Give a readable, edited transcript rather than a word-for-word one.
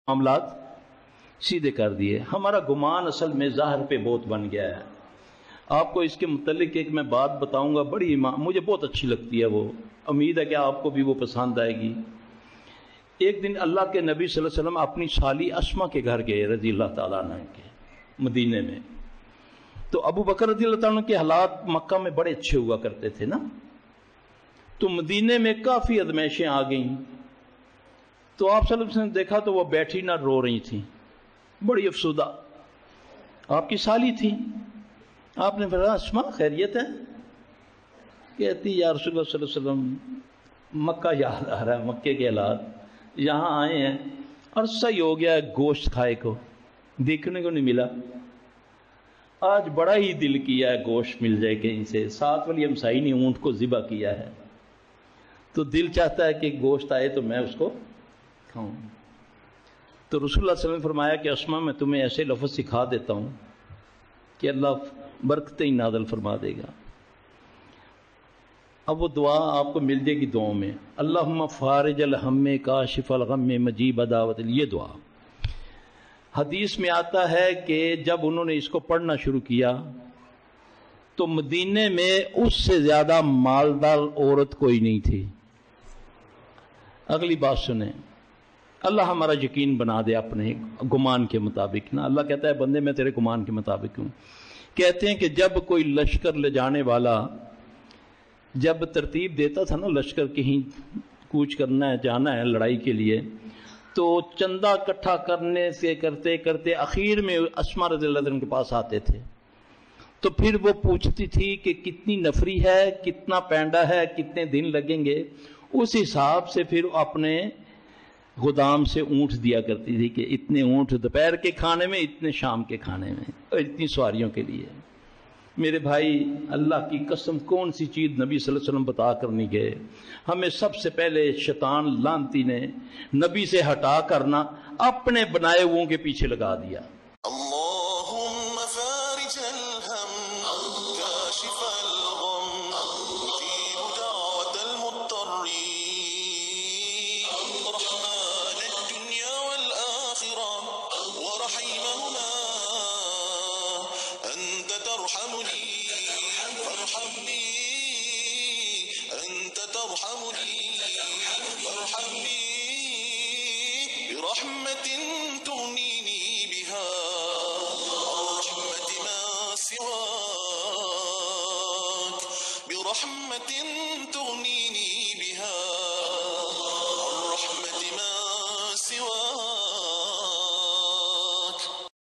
معاملات سیدھے کر دیے. ہمارا گمان اصل میں ظاہر پہ بہت بن گیا ہے. آپ کو اس کے متعلق ایک میں بات بتاؤں گا، بڑی مجھے بہت اچھی لگتی ہے، وہ امید ہے کہ آپ کو بھی وہ پسند آئے گی. ایک دن اللہ کے نبی صلی اللہ علیہ وسلم اپنی سالی اسما کے گھر گئے رضی اللہ تعالیٰ عنہ کے مدینے میں. تو ابو بکر رضی اللہ تعالیٰ عنہ کے حالات مکہ میں بڑے اچھے ہوا کرتے تھے نا، تو مدینے میں کافی ازمائشیں آ گئیں. تو آپ صلی اللہ علیہ وسلم نے دیکھا تو وہ بیٹھی نہ رو رہی تھیں، بڑی افسردہ. آپ کی سالی تھی. آپ نے فرمایا اسما خیریت ہے؟ کہتی یا رسول اللہ صلی اللہ علیہ وسلم مکہ یاد آ رہا ہے، مکے کے حالات، یہاں آئے ہیں عرصہ ہی ہو گیا ہے گوشت کھائے کو، دیکھنے کو نہیں ملا. آج بڑا ہی دل کیا ہے گوشت مل جائے کہیں سے. ساتھ والی ہمسائی نے اونٹ کو ذبح کیا ہے، تو دل چاہتا ہے کہ گوشت آئے تو میں اس کو کھاؤں. تو رسول اللہ صلی اللہ علیہ وسلم نے فرمایا کہ اسما میں تمہیں ایسے لفظ سکھا دیتا ہوں کہ اللہ برکتیں ہی نازل فرما دے گا. اب وہ دعا آپ کو مل جائے گی دعاؤں میں، اللہم فارج الہم کاشف الغم مجیب دعوت. یہ دعا حدیث میں آتا ہے کہ جب انہوں نے اس کو پڑھنا شروع کیا تو مدینے میں اس سے زیادہ مالدار عورت کوئی نہیں تھی. اگلی بات سنیں، اللہ ہمارا یقین بنا دے اپنے گمان کے مطابق نا. اللہ کہتا ہے بندے میں تیرے گمان کے مطابق ہوں. کہتے ہیں کہ جب کوئی لشکر لے جانے والا جب ترتیب دیتا تھا نا، لشکر کہیں کوچ کرنا ہے، جانا ہے لڑائی کے لیے، تو چندہ اکٹھا کرنے سے کرتے کرتے اخیر میں اسما رضی اللہ عنہ کے پاس آتے تھے. تو پھر وہ پوچھتی تھی کہ کتنی نفری ہے، کتنا پینڈا ہے، کتنے دن لگیں گے. اس حساب سے پھر اپنے غلام سے اونٹ دیا کرتی تھی کہ اتنے اونٹ دوپہر کے کھانے میں، اتنے شام کے کھانے میں، اور اتنی سواریوں کے لیے. میرے بھائی اللہ کی قسم کون سی چیز نبی صلی اللہ علیہ وسلم بتا کر نہیں گئے. ہمیں سب سے پہلے شیطان لعنتی نے نبی سے ہٹا کرنا اپنے بنائے ہوئوں کے پیچھے لگا دیا. اللہم فارج الہم کاشف الغم مجیب دعوت المضطرین رحمن الدنیا والآخرہ ورحیمہما انت ترحمنی فارحمنی انت ترحمنی فارحمنی برحمت